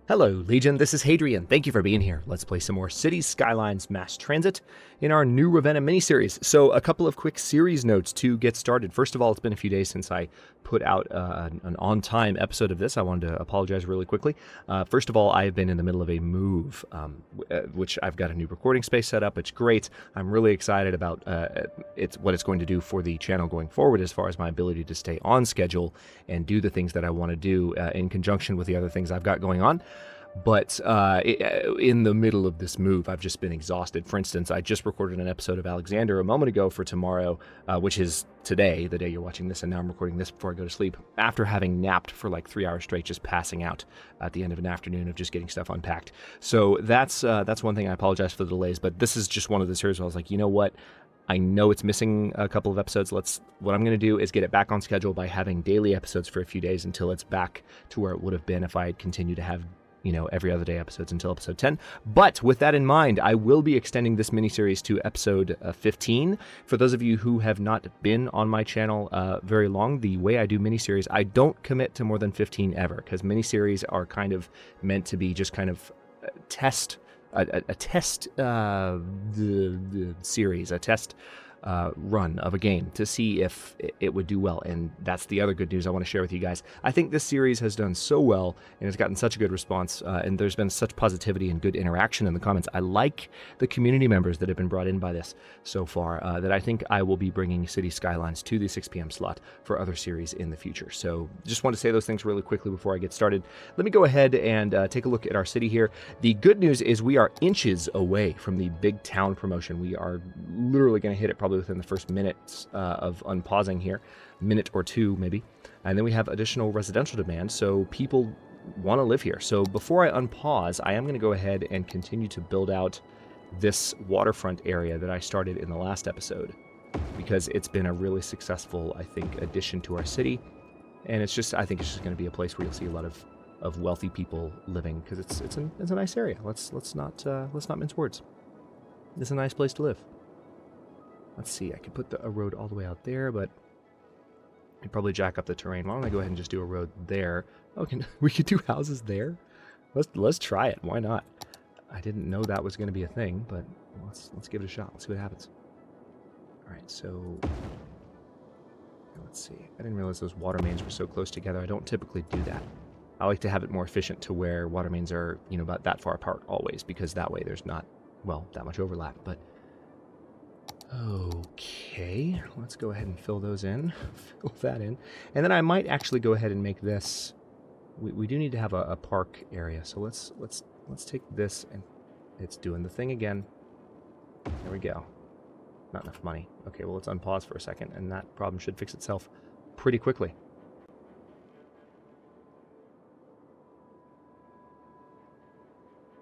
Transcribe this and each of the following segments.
Hello, Legion. This is Hadrian. Thank you for being here. Let's play some more Cities Skylines Mass Transit in our new Ravenna miniseries. So, a couple of quick series notes to get started. First of all, it's been a few days since I put out an on-time episode of this. I wanted to apologize really quickly. First of all, I have been in the middle of a move, which I've got a new recording space set up. It's great. I'm really excited about what it's going to do for the channel going forward as far as my ability to stay on schedule and do the things that I want to do in conjunction with the other things I've got going on. But in the middle of this move, I've just been exhausted. For instance, I just recorded an episode of Alexander a moment ago for tomorrow, which is today, the day you're watching this, and now I'm recording this before I go to sleep, after having napped for like 3 hours straight, just passing out at the end of an afternoon of just getting stuff unpacked. So that's one thing. I apologize for the delays, but this is just one of the series where I was like, you know what? I know it's missing a couple of episodes. What I'm going to do is get it back on schedule by having daily episodes for a few days until it's back to where it would have been if I had continued to have every other day episodes until episode 10. But with that in mind, I will be extending this miniseries to episode 15. For those of you who have not been on my channel very long, the way I do miniseries, I don't commit to more than 15 ever, because miniseries are kind of meant to be just kind of a test run of a game to see if it would do well. And that's the other good news I want to share with you guys. I think this series has done so well and has gotten such a good response, and there's been such positivity and good interaction in the comments. I like the community members that have been brought in by this so far, that I think I will be bringing City Skylines to the 6 p.m. slot for other series in the future. So just want to say those things really quickly before I get started. Let me go ahead and take a look at our city here. The good news is we are inches away from the big town promotion. We are literally going to hit it probably within the first minutes of unpausing here, minute or two maybe, and then we have additional residential demand, so people want to live here. So before I unpause, I am going to go ahead and continue to build out this waterfront area that I started in the last episode, because it's been a really successful, I think, addition to our city, and I think it's just going to be a place where you'll see a lot of wealthy people living, because it's a nice area. Let's not mince words. It's a nice place to live. Let's see, I could put a road all the way out there, but I'd probably jack up the terrain. Why don't I go ahead and just do a road there? Oh, we could do houses there? Let's try it. Why not? I didn't know that was going to be a thing, but let's give it a shot. Let's see what happens. All right, so let's see. I didn't realize those water mains were so close together. I don't typically do that. I like to have it more efficient to where water mains are, about that far apart always, because that way there's not, that much overlap, but okay, let's go ahead and fill those in, fill that in, and then I might actually go ahead and make this. We do need to have a park area, so let's take this, and it's doing the thing again. There we go. Not enough money. Okay, well, let's unpause for a second, and that problem should fix itself pretty quickly.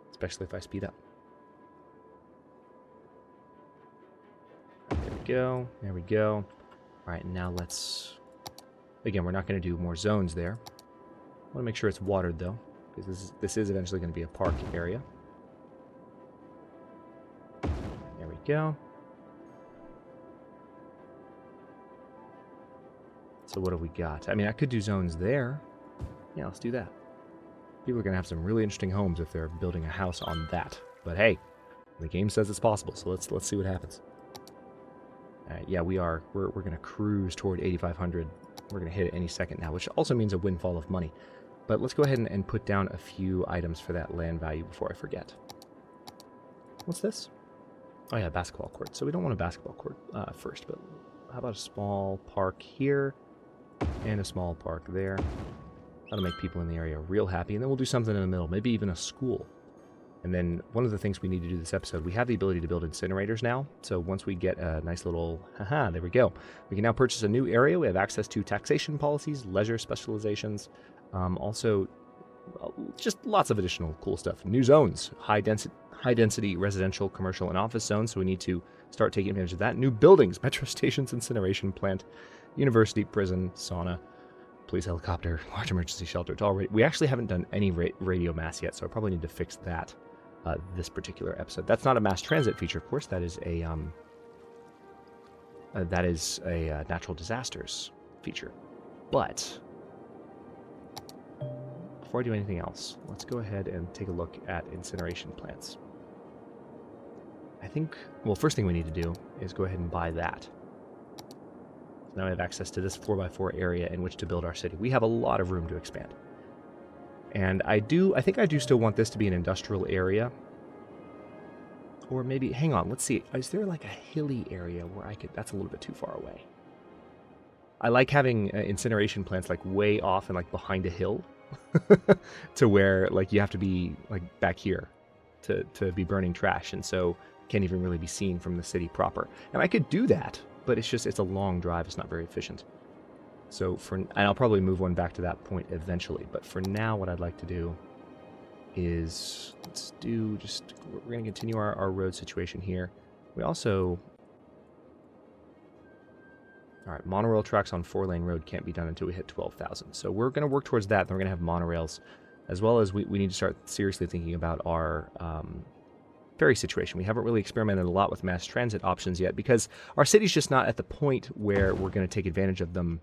Especially if I speed up. There we go. All right, now again, we're not going to do more zones there. I want to make sure it's watered, though, because this is eventually going to be a park area. There we go. So what have we got? I mean, I could do zones there. Yeah, let's do that. People are going to have some really interesting homes if they're building a house on that. But hey, the game says it's possible, so let's see what happens. Yeah, we're going to cruise toward 8,500. We're going to hit it any second now, which also means a windfall of money. But let's go ahead and put down a few items for that land value before I forget. What's this? Oh yeah, basketball court. So we don't want a basketball court first, but how about a small park here and a small park there? That'll make people in the area real happy, and then we'll do something in the middle, maybe even a school. And then one of the things we need to do this episode, we have the ability to build incinerators now. So once we get a nice little, there we go. We can now purchase a new area. We have access to taxation policies, leisure specializations, also just lots of additional cool stuff. New zones, high density residential, commercial, and office zones. So we need to start taking advantage of that. New buildings, metro stations, incineration plant, university, prison, sauna, police helicopter, large emergency shelter. It's already. We actually haven't done any radio mass yet, so I probably need to fix that. This particular episode. That's not a mass transit feature, of course. That is a natural disasters feature. But before I do anything else, let's go ahead and take a look at incineration plants. I think, well, first thing we need to do is go ahead and buy that. So now we have access to this 4x4 area in which to build our city. We have a lot of room to expand. And I think I do still want this to be an industrial area. Or maybe, hang on, let's see. Is there like a hilly area where I could, that's a little bit too far away. I like having incineration plants like way off and like behind a hill to where like you have to be like back here to be burning trash. And so can't even really be seen from the city proper. And I could do that, but it's a long drive. It's not very efficient. So and I'll probably move one back to that point eventually. But for now, what I'd like to do is we're going to continue our road situation here. We also, all right, monorail tracks on 4-lane road can't be done until we hit 12,000. So we're going to work towards that. Then we're going to have monorails, as well as we need to start seriously thinking about our ferry situation. We haven't really experimented a lot with mass transit options yet because our city's just not at the point where we're going to take advantage of them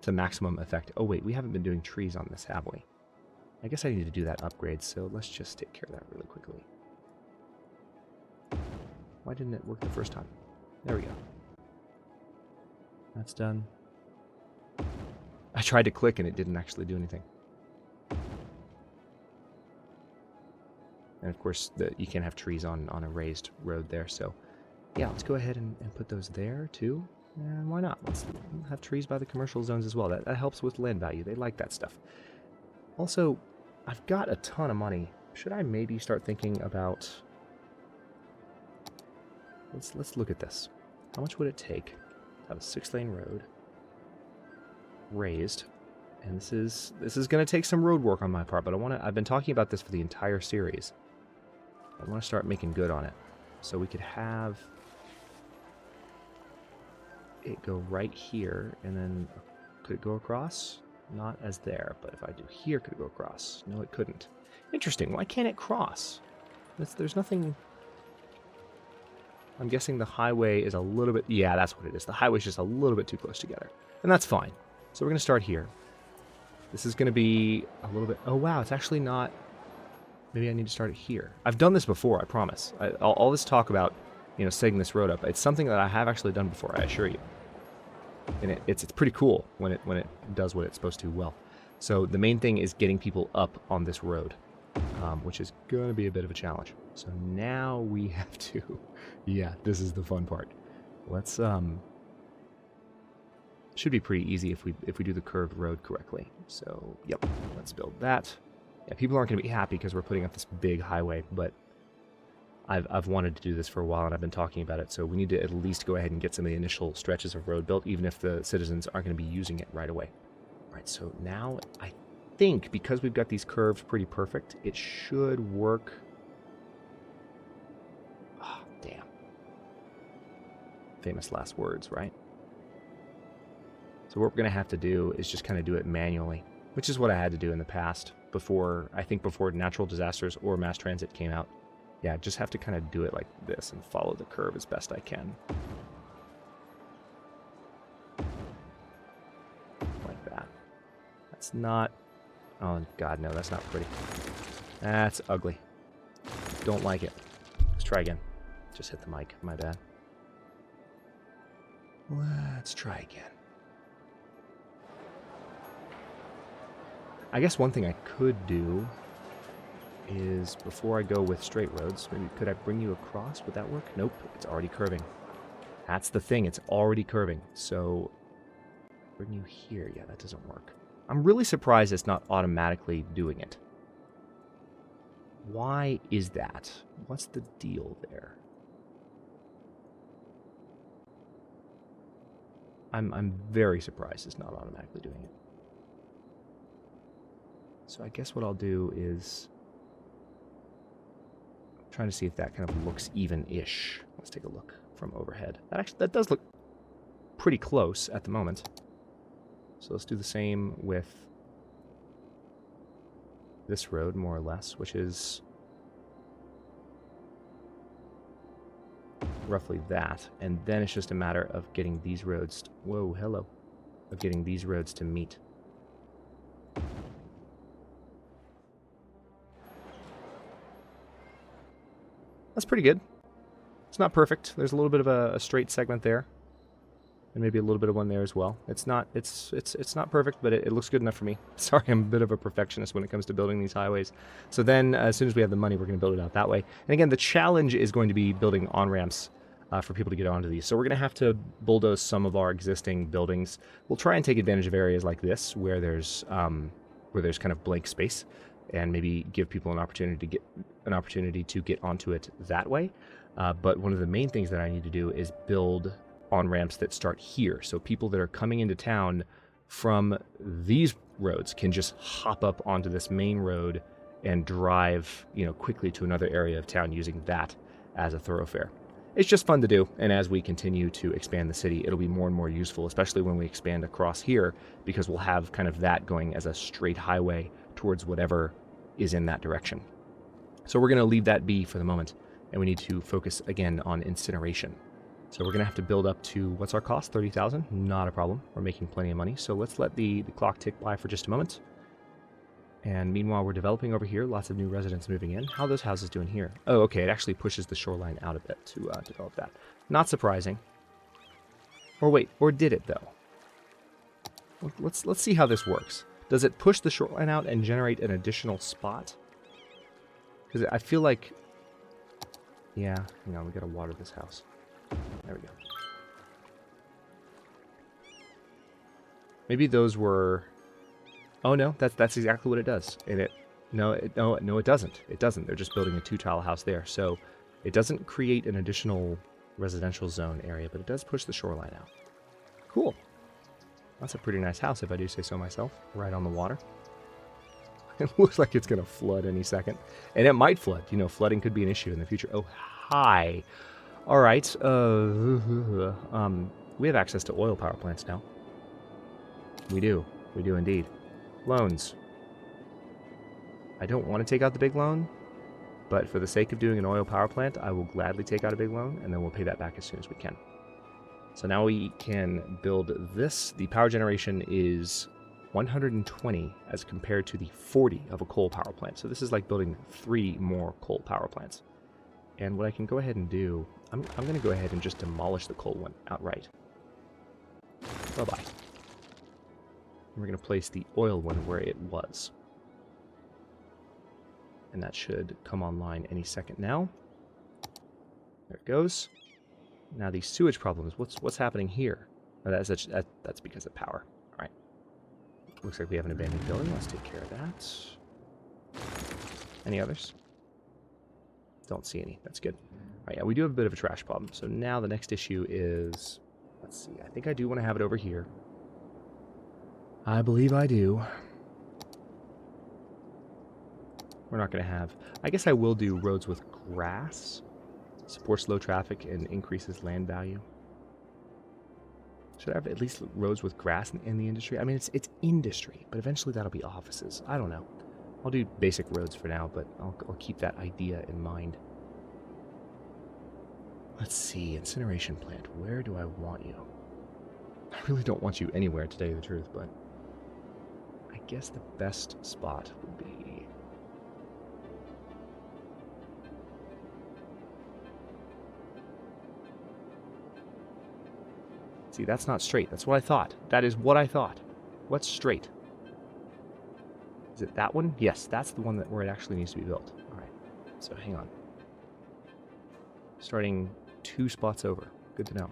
to maximum effect. Oh wait, we haven't been doing trees on this, have we? I guess I need to do that upgrade, so let's just take care of that really quickly. Why didn't it work the first time? There we go. That's done. I tried to click and it didn't actually do anything. And of course, you can't have trees on a raised road there, so yeah, let's go ahead and put those there too. And why not? Let's have trees by the commercial zones as well. That helps with land value. They like that stuff. Also, I've got a ton of money. Should I maybe start thinking about... Let's look at this. How much would it take to have a 6-lane road raised? And this is going to take some road work on my part, but I've been talking about this for the entire series. I want to start making good on it. So we could have it go right here, and then could it go across? Not as there, but if I do here, could it go across? No, it couldn't. Interesting. Why can't it cross? There's nothing... I'm guessing the highway is a little bit... Yeah, that's what it is. The highway's just a little bit too close together. And that's fine. So we're going to start here. This is going to be a little bit... Oh, wow, it's actually not... Maybe I need to start it here. I've done this before, I promise. All this talk about, setting this road up, it's something that I have actually done before, I assure you. And it's pretty cool when it does what it's supposed to well. So the main thing is getting people up on this road, which is going to be a bit of a challenge. So now we have to... Yeah, this is the fun part. Let's... Should be pretty easy if we do the curved road correctly. So, yep, let's build that. Yeah, people aren't going to be happy because we're putting up this big highway, but I've wanted to do this for a while and I've been talking about it, so we need to at least go ahead and get some of the initial stretches of road built, even if the citizens aren't going to be using it right away. All right, so now I think because we've got these curves pretty perfect, it should work. Ah, oh, damn. Famous last words, right? So what we're going to have to do is just kind of do it manually, which is what I had to do in the past before natural disasters or mass transit came out. Yeah, just have to kind of do it like this and follow the curve as best I can. Like that. That's not... Oh, God, no, that's not pretty. That's ugly. Don't like it. Let's try again. Just hit the mic. My bad. Let's try again. I guess one thing I could do is, before I go with straight roads, maybe could I bring you across? Would that work? Nope, it's already curving. That's the thing, it's already curving. So, bring you here. Yeah, that doesn't work. I'm really surprised it's not automatically doing it. Why is that? What's the deal there? I'm very surprised it's not automatically doing it. So I guess what I'll do is... trying to see if that kind of looks even-ish. Let's take a look from overhead. That does look pretty close at the moment. So let's do the same with this road, more or less, which is roughly that. And then it's just a matter of getting these roads... Whoa, hello. Of getting these roads to meet. That's pretty good. It's not perfect. There's a little bit of a straight segment there, and maybe a little bit of one there as well. It's not not perfect, but it looks good enough for me. Sorry, I'm a bit of a perfectionist when it comes to building these highways. So then, as soon as we have the money, we're going to build it out that way. And again, the challenge is going to be building on-ramps for people to get onto these. So we're going to have to bulldoze some of our existing buildings. We'll try and take advantage of areas like this where there's kind of blank space, and maybe give people an opportunity to get onto it that way. But one of the main things that I need to do is build on-ramps that start here. So people that are coming into town from these roads can just hop up onto this main road and drive, quickly to another area of town using that as a thoroughfare. It's just fun to do, and as we continue to expand the city, it'll be more and more useful, especially when we expand across here, because we'll have kind of that going as a straight highway towards whatever is in that direction. So we're going to leave that be for the moment, and we need to focus again on incineration. So we're going to have to build up to, what's our cost? 30,000? Not a problem. We're making plenty of money. So let's let the clock tick by for just a moment. And meanwhile, we're developing over here. Lots of new residents moving in. How are those houses doing here? Oh, okay. It actually pushes the shoreline out a bit to develop that. Not surprising. Or wait, or did it though? Let's see how this works. Does it push the shoreline out and generate an additional spot? Because I feel like, yeah, we gotta water this house. There we go. Maybe those were. Oh no, that's exactly what it does. And no, it doesn't. It doesn't. They're just building a 2-tile house there, so it doesn't create an additional residential zone area, but it does push the shoreline out. Cool. That's a pretty nice house, if I do say so myself. Right on the water. It looks like it's gonna flood any second, and it might flood. Flooding could be an issue in the future. Oh, hi. All right. We have access to oil power plants now. We do. We do indeed. Loans. I don't want to take out the big loan, but for the sake of doing an oil power plant, I will gladly take out a big loan, and then we'll pay that back as soon as we can. So now we can build this. The power generation is 120 as compared to the 40 of a coal power plant. So this is like building 3 more coal power plants. And what I can go ahead and do, I'm going to go ahead and just demolish the coal one outright. Bye-bye. We're going to place the oil one where it was. And that should come online any second now. There it goes. Now these sewage problems, what's happening here? Oh, that's because of power. All right. Looks like we have an abandoned building. Let's take care of that. Any others? Don't see any. That's good. All right, yeah, we do have a bit of a trash problem. So now the next issue is, let's see, I think I do want to have it over here. I believe I do. We're not going to have, I guess I will do roads with grass. Supports low traffic and increases land value. Should I have at least roads with grass in the industry? I mean, it's industry, but eventually that'll be offices. I don't know. I'll do basic roads for now, but I'll keep that idea in mind. Let's see, incineration plant. Where do I want you? I really don't want you anywhere, to tell you the truth, but I guess the best spot would be... See, that's not straight. That's what I thought. That is what I thought. What's straight? Is it that one? Yes, that's the one where it actually needs to be built. All right, so hang on. Starting 2 spots over. Good to know.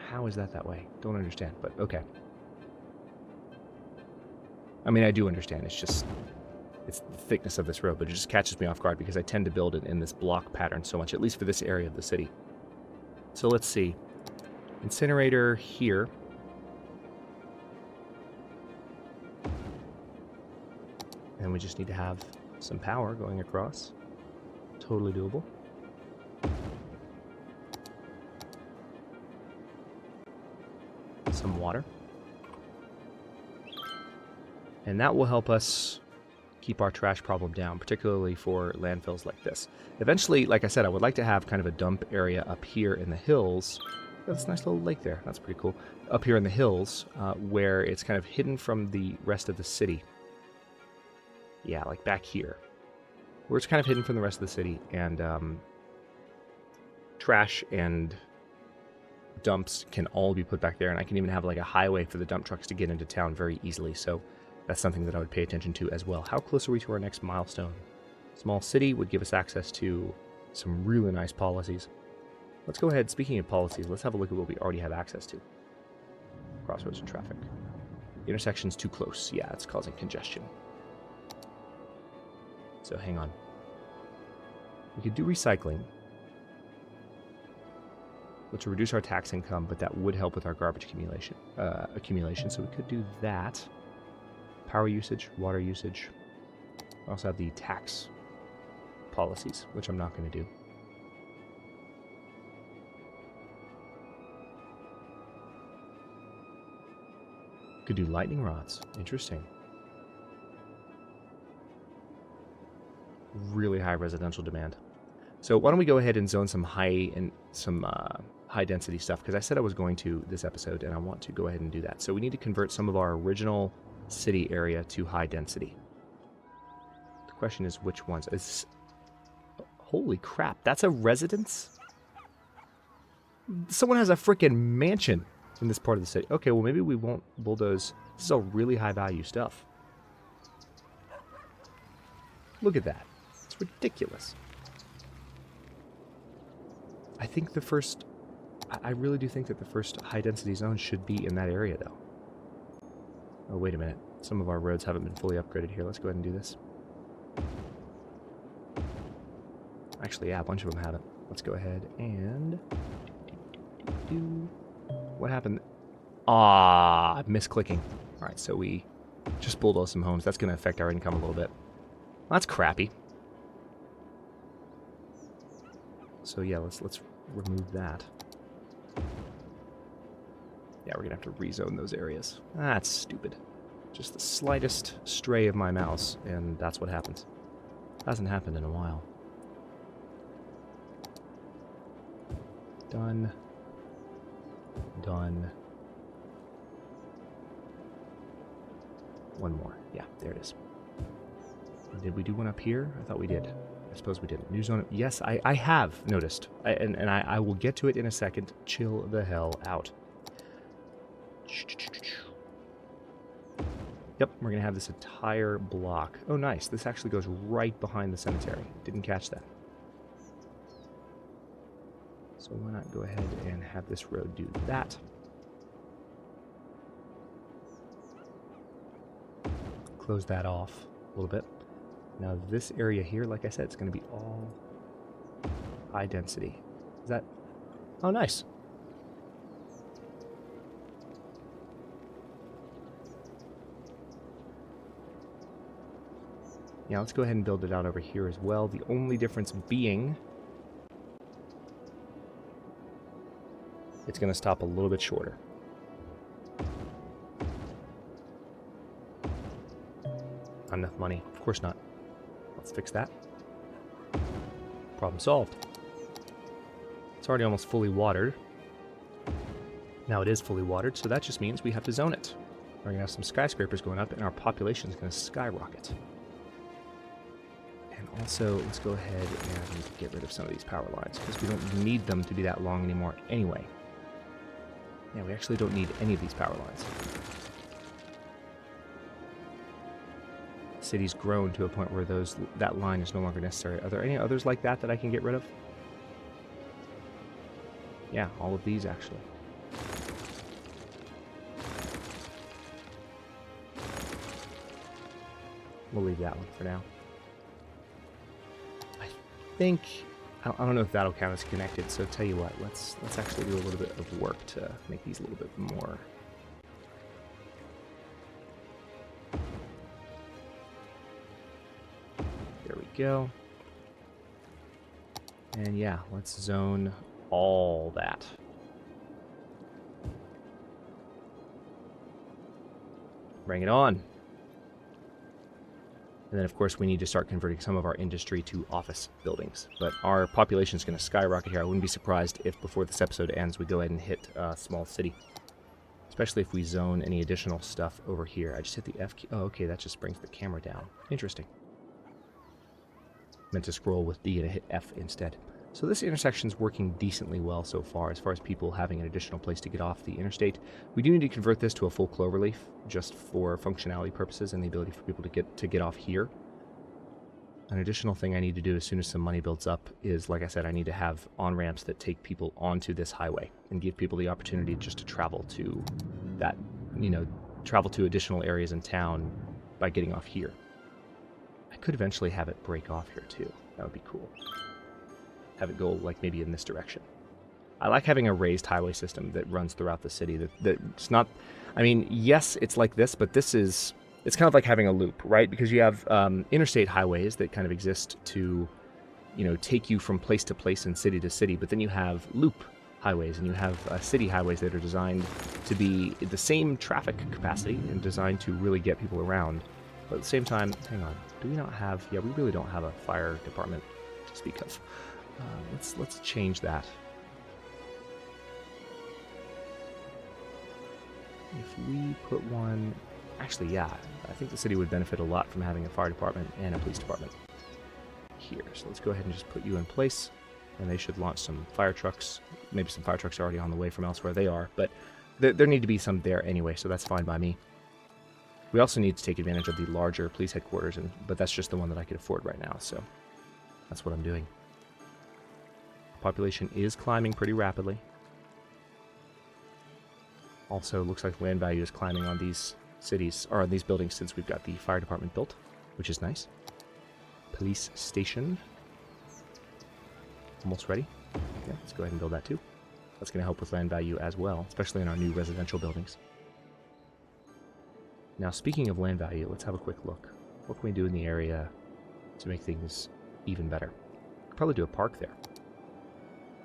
How is that way? Don't understand, but okay. I mean, I do understand. It's just, it's the thickness of this road, but it just catches me off guard because I tend to build it in this block pattern so much, at least for this area of the city. So let's see. Incinerator here. And we just need to have some power going across. Totally doable. Some water. And that will help us keep our trash problem down, particularly for landfills like this. Eventually, like I said, I would like to have kind of a dump area up here in the hills. That's a nice little lake there. That's pretty cool. Up here in the hills, where it's kind of hidden from the rest of the city. Yeah, like back here. where it's kind of hidden from the rest of the city, and trash and dumps can all be put back there, and I can even have like a highway for the dump trucks to get into town very easily, so that's something that I would pay attention to as well. How close are we to our next milestone? Small city would give us access to some really nice policies. Let's go ahead, speaking of policies, let's have a look at what we already have access to. Crossroads and traffic. Intersection's too close. Yeah, it's causing congestion. So hang on. We could do recycling, which will reduce our tax income, but that would help with our garbage accumulation. So we could do that. Power usage, water usage. We also have the tax policies, which I'm not going to do. Could do lightning rods. Interesting. Really high residential demand. So why don't we go ahead and zone some high density stuff, because I said I was going to this episode, and I want to go ahead and do that. So we need to convert some of our original city area to high density. The question is which ones. Holy crap, that's a residence? Someone has a freaking mansion in this part of the city. Okay, well maybe we won't bulldoze. This is all really high value stuff. Look at that. It's ridiculous. I think I really do think that the first high density zone should be in that area though. Oh, wait a minute. Some of our roads haven't been fully upgraded here. Let's go ahead and do this. Actually, yeah, a bunch of them haven't. Let's go ahead and... What happened? Ah, misclicking. Alright, so we just bulldozed some homes. That's going to affect our income a little bit. That's crappy. So yeah, let's remove that. Yeah, we're going to have to rezone those areas. That's stupid. Just the slightest stray of my mouse, and that's what happens. Hasn't happened in a while. Done. Done. One more. Yeah, there it is. Did we do one up here? I thought we did. I suppose we didn't. New zone. Yes, I have noticed. And I will get to it in a second. Chill the hell out. Yep, we're going to have this entire block. Oh, nice. This actually goes right behind the cemetery. Didn't catch that. So why not go ahead and have this road do that? Close that off a little bit. Now this area here, like I said, it's going to be all high density. Is that... Oh, nice. Yeah, let's go ahead and build it out over here as well. The only difference being... it's going to stop a little bit shorter. Not enough money. Of course not. Let's fix that. Problem solved. It's already almost fully watered. Now it is fully watered, so that just means we have to zone it. We're going to have some skyscrapers going up, and our population is going to skyrocket. And also, let's go ahead and get rid of some of these power lines, because we don't need them to be that long anymore anyway. Yeah, we actually don't need any of these power lines. The city's grown to a point where that line is no longer necessary. Are there any others like that I can get rid of? Yeah, all of these actually. We'll leave that one for now. I think... I don't know if that'll count as connected, so tell you what, let's actually do a little bit of work to make these a little bit more. There we go. And yeah, let's zone all that. Bring it on. And then, of course, we need to start converting some of our industry to office buildings. But our population is going to skyrocket here. I wouldn't be surprised if before this episode ends, we go ahead and hit a small city. Especially if we zone any additional stuff over here. I just hit the F key. Oh, okay, that just brings the camera down. Interesting. Meant to scroll with D and hit F instead. So this intersection's working decently well so far as people having an additional place to get off the interstate. We do need to convert this to a full cloverleaf just for functionality purposes and the ability for people to get off here. An additional thing I need to do as soon as some money builds up is, like I said, I need to have on-ramps that take people onto this highway and give people the opportunity just to travel to that, travel to additional areas in town by getting off here. I could eventually have it break off here too. That would be cool. Have it go like maybe in this direction. I like having a raised highway system that runs throughout the city. That's not, I mean, yes, it's like this, but it's kind of like having a loop, right? Because you have interstate highways that kind of exist to, take you from place to place and city to city. But then you have loop highways and you have city highways that are designed to be the same traffic capacity and designed to really get people around. But at the same time, hang on, do we not have, yeah, we really don't have a fire department to speak of. Let's change that. If we put one, actually, yeah, I think the city would benefit a lot from having a fire department and a police department here. So let's go ahead and just put you in place, and they should launch some fire trucks. Maybe some fire trucks are already on the way from elsewhere. They are, but there need to be some there anyway, so that's fine by me. We also need to take advantage of the larger police headquarters, but that's just the one that I could afford right now, so that's what I'm doing. Population is climbing pretty rapidly. Also, looks like land value is climbing on these cities, or on these buildings, since we've got the fire department built, which is nice. Police station. Almost ready. Yeah, let's go ahead and build that too. That's going to help with land value as well, especially in our new residential buildings. Now, speaking of land value, let's have a quick look. What can we do in the area to make things even better? Could probably do a park there.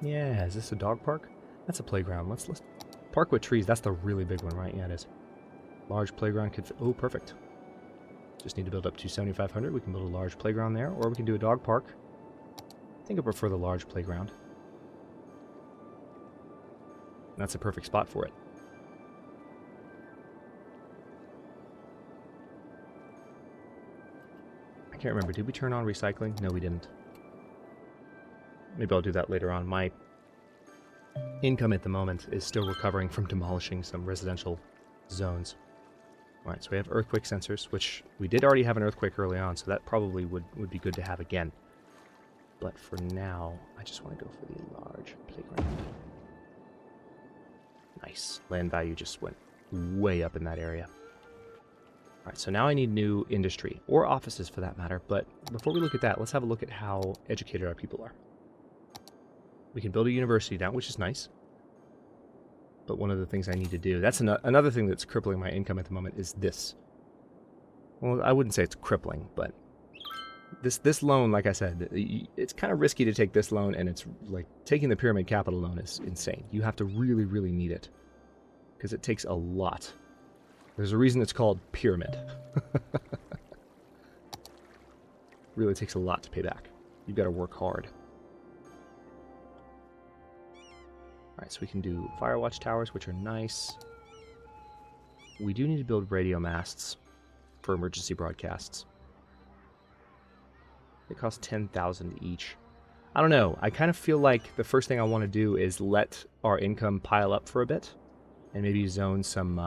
Yeah, is this a dog park? That's a playground. Let's park with trees. That's the really big one, right? Yeah, it is. Large playground could fit. Oh, perfect. Just need to build up to 7,500. We can build a large playground there, or we can do a dog park. I think I prefer the large playground. That's a perfect spot for it. I can't remember. Did we turn on recycling? No, we didn't. Maybe I'll do that later on. My income at the moment is still recovering from demolishing some residential zones. Alright, so we have earthquake sensors, which we did already have an earthquake early on, so that probably would be good to have again. But for now, I just want to go for the large playground. Nice. Land value just went way up in that area. Alright, so now I need new industry, or offices for that matter, but before we look at that, let's have a look at how educated our people are. We can build a university now, which is nice. But one of the things I need to do, that's another thing that's crippling my income at the moment, is this. Well, I wouldn't say it's crippling, but this loan, like I said, it's kind of risky to take this loan, and it's like taking the pyramid capital loan is insane. You have to really, really need it, because it takes a lot. There's a reason it's called pyramid. Really takes a lot to pay back. You've got to work hard. Alright, so we can do firewatch towers, which are nice. We do need to build radio masts for emergency broadcasts. They cost 10,000 each. I don't know. I kind of feel like the first thing I want to do is let our income pile up for a bit, and maybe zone some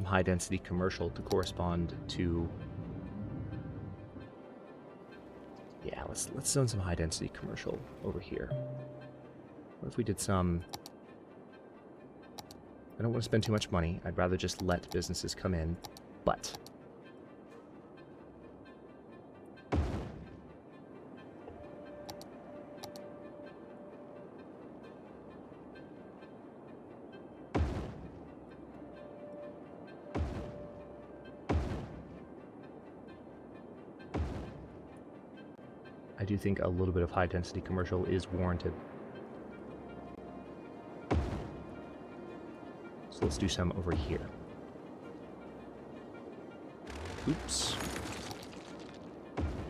high-density commercial to correspond to. Yeah, let's zone some high-density commercial over here. What if we did some... I don't want to spend too much money. I'd rather just let businesses come in, but... I do think a little bit of high-density commercial is warranted. So let's do some over here. Oops.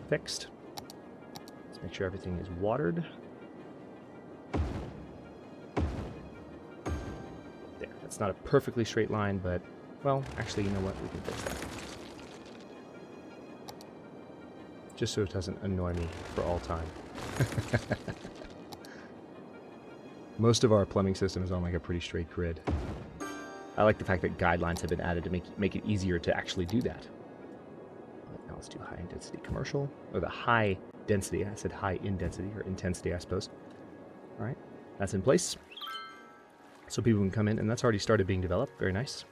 Fixed. Let's make sure everything is watered. There. That's not a perfectly straight line, but, well, actually, you know what? We can fix that. just so it doesn't annoy me for all time. Most of our plumbing system is on like a pretty straight grid. I like the fact that guidelines have been added to make it easier to actually do that. But now let's do high density commercial, or the high density. I said high in density, or intensity, I suppose. All right, that's in place. So people can come in, and that's already started being developed. Very nice.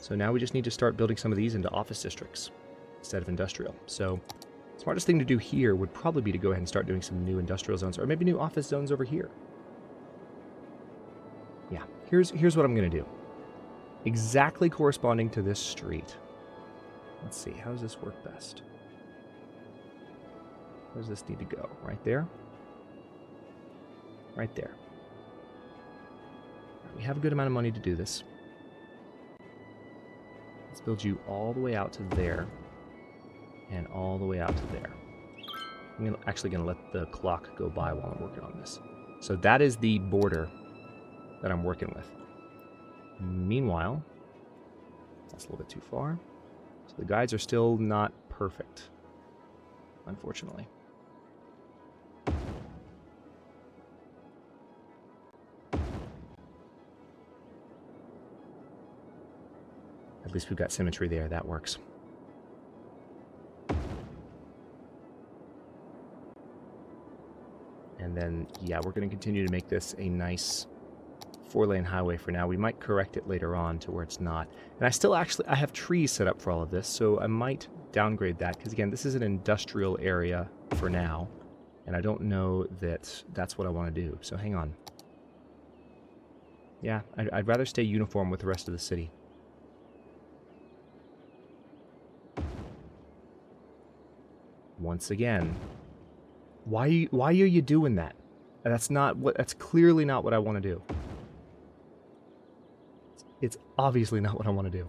So now we just need to start building some of these into office districts instead of industrial. So the smartest thing to do here would probably be to go ahead and start doing some new industrial zones, or maybe new office zones over here. Yeah, here's what I'm going to do. Exactly corresponding to this street. Let's see, how does this work best? Where does this need to go? Right there? Right there. We have a good amount of money to do this. Let's build you all the way out to there. And all the way out to there. I'm actually going to let the clock go by while I'm working on this. So that is the border that I'm working with. Meanwhile, that's a little bit too far. So the guides are still not perfect, unfortunately. At least we've got symmetry there. That works. And then, yeah, we're going to continue to make this a nice 4-lane highway for now. We might correct it later on to where it's not. And I have trees set up for all of this, so I might downgrade that. Because, again, this is an industrial area for now. And I don't know that that's what I want to do. So hang on. Yeah, I'd rather stay uniform with the rest of the city. Once again, why are you doing that? That's clearly not what I want to do. It's obviously not what I want to do.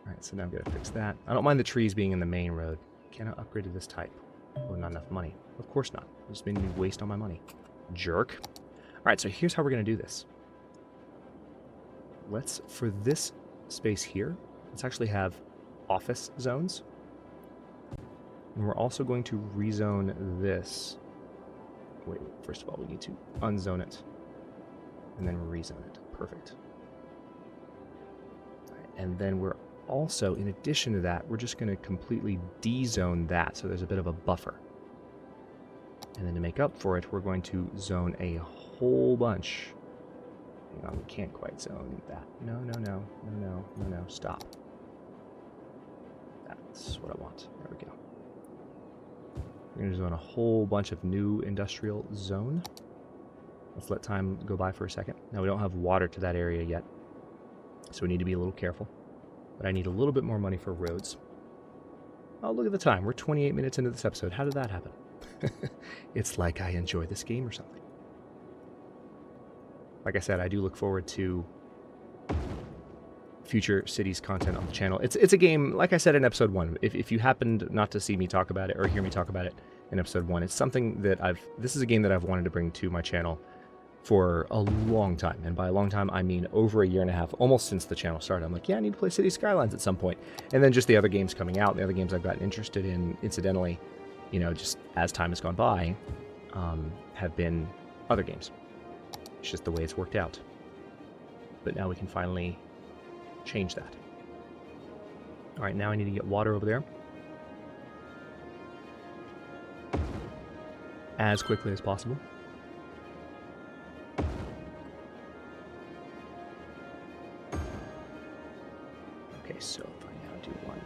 Alright, so now I'm going to fix that. I don't mind the trees being in the main road. Can I upgrade to this type? Oh, not enough money. Of course not. It just made me waste all my money. Jerk. Alright, so here's how we're going to do this. For this space here, let's actually have office zones. And we're also going to rezone this. Wait, first of all, we need to unzone it. And then rezone it. Perfect. And then we're also, in addition to that, we're just going to completely de-zone that, so there's a bit of a buffer. And then to make up for it, we're going to zone a whole bunch. Hang on, we can't quite zone that. No, stop. That's what I want. There we go. We're going to zone a whole bunch of new industrial zone. Let's let time go by for a second. Now, we don't have water to that area yet, so we need to be a little careful. But I need a little bit more money for roads. Oh, look at the time. We're 28 minutes into this episode. How did that happen? It's like I enjoy this game or something. Like I said, I do look forward to future cities content on the channel. It's a game, like I said in episode 1, if you happened not to see me talk about it or hear me talk about it in episode 1, it's something that this is a game that I've wanted to bring to my channel for a long time. And by a long time, I mean over a year and a half, almost since the channel started. I'm like, yeah, I need to play City Skylines at some point. And then just the other games coming out, the other games I've gotten interested in, incidentally, you know, just as time has gone by, have been other games. It's just the way it's worked out. But now we can finally change that. All right, now I need to get water over there as quickly as possible. Okay, so if I now do one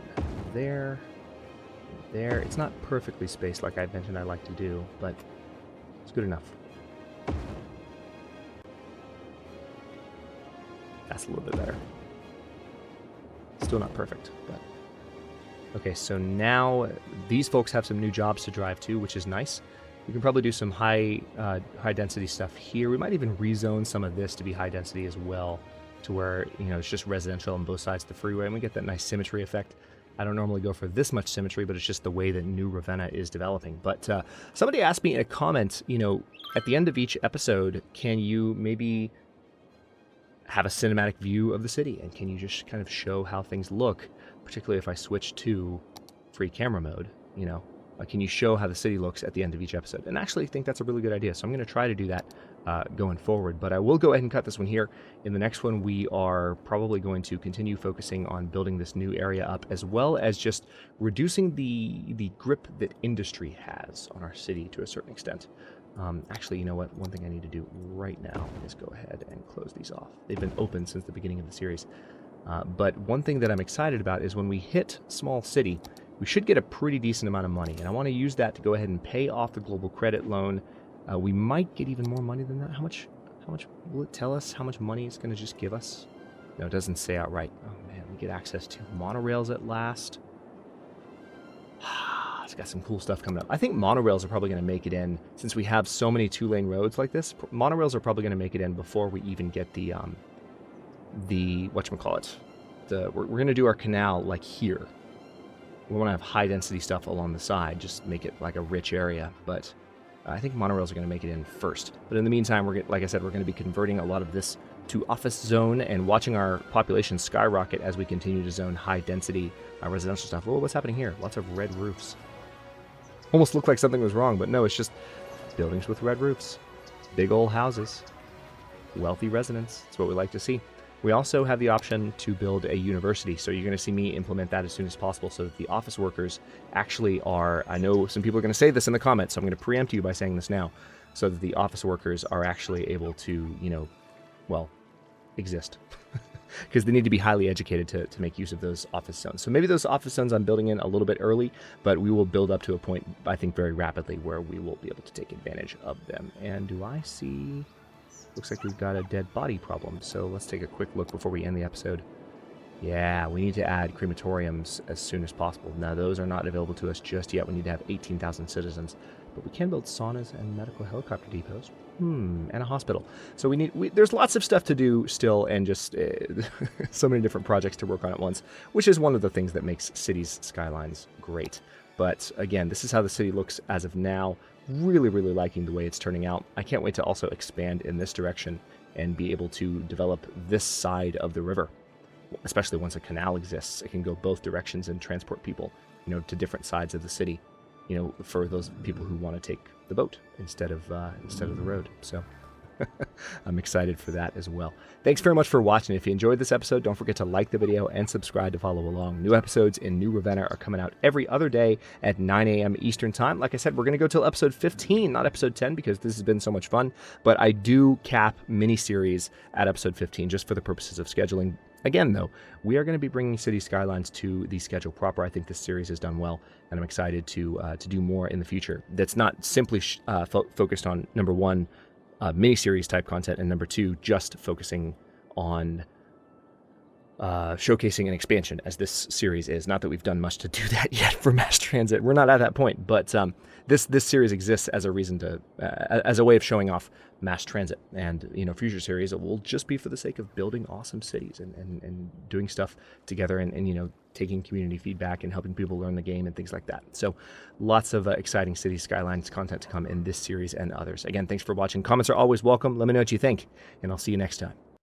there, there. It's not perfectly spaced like I mentioned I like to do, but it's good enough. That's a little bit better. Still not perfect, but okay, so now these folks have some new jobs to drive to, which is nice. We can probably do some high density stuff here. We might even rezone some of this to be high density as well, to where, you know, it's just residential on both sides of the freeway, and we get that nice symmetry effect. I don't normally go for this much symmetry, but it's just the way that New Ravenna is developing. But somebody asked me in a comment, you know, at the end of each episode, can you maybe have a cinematic view of the city, and can you just kind of show how things look, particularly if I switch to free camera mode, can you show how the city looks at the end of each episode? And I actually think that's a really good idea. So I'm going to try to do that going forward. But I will go ahead and cut this one here. In the next one, we are probably going to continue focusing on building this new area up, as well as just reducing the grip that industry has on our city to a certain extent. Actually, you know what? One thing I need to do right now is go ahead and close these off. They've been open since the beginning of the series. But one thing that I'm excited about is when we hit small city, we should get a pretty decent amount of money, and I want to use that to go ahead and pay off the global credit loan. We might get even more money than that. How much will it tell us how much money it's going to just give us? No, it doesn't say outright. Oh man, we get access to monorails at last. It's got some cool stuff coming up. I think monorails are probably going to make it in, since we have so many 2-lane roads like this. Monorails are probably going to make it in before we even get the whatchamacallit. We're going to do our canal like here. We want to have high density stuff along the side, just make it like a rich area. But I think monorails are going to make it in first. But in the meantime, like I said, we're going to be converting a lot of this to office zone and watching our population skyrocket as we continue to zone high density residential stuff. Oh, what's happening here? Lots of red roofs. Almost looked like something was wrong, but no, it's just buildings with red roofs. Big old houses. Wealthy residents. That's what we like to see. We also have the option to build a university, so you're going to see me implement that as soon as possible so that the office workers actually are, I know some people are going to say this in the comments, so I'm going to preempt you by saying this now, so that the office workers are actually able to, exist. Because they need to be highly educated to make use of those office zones. So maybe those office zones I'm building in a little bit early, but we will build up to a point, I think, very rapidly where we will be able to take advantage of them. And do I see... Looks like we've got a dead body problem, so let's take a quick look before we end the episode. Yeah, we need to add crematoriums as soon as possible. Now, those are not available to us just yet. We need to have 18,000 citizens, but we can build saunas and medical helicopter depots. And a hospital. So there's lots of stuff to do still, and just so many different projects to work on at once, which is one of the things that makes Cities Skylines great. But again, this is how the city looks as of now. Really, really liking the way it's turning out. I can't wait to also expand in this direction and be able to develop this side of the river. Especially once a canal exists, it can go both directions and transport people, to different sides of the city, for those people who want to take the boat instead of the road. So I'm excited for that as well. Thanks very much for watching. If you enjoyed this episode, don't forget to like the video and subscribe to follow along. New episodes in New Ravenna are coming out every other day at 9 a.m. Eastern Time. Like I said, we're going to go till episode 15, not episode 10, because this has been so much fun. But I do cap mini-series at episode 15 just for the purposes of scheduling. Again, though, we are going to be bringing City Skylines to the schedule proper. I think this series has done well, and I'm excited to do more in the future. That's not simply focused on, number one, miniseries type content, and number two, just focusing on showcasing an expansion, as this series is. Not that we've done much to do that yet for mass transit. We're not at that point, but this series exists as a reason to, as a way of showing off mass transit. And future series, it will just be for the sake of building awesome cities and doing stuff together and taking community feedback and helping people learn the game and things like that. So lots of exciting City Skylines content to come in this series and others. Again, thanks for watching. Comments are always welcome. Let me know what you think, and I'll see you next time.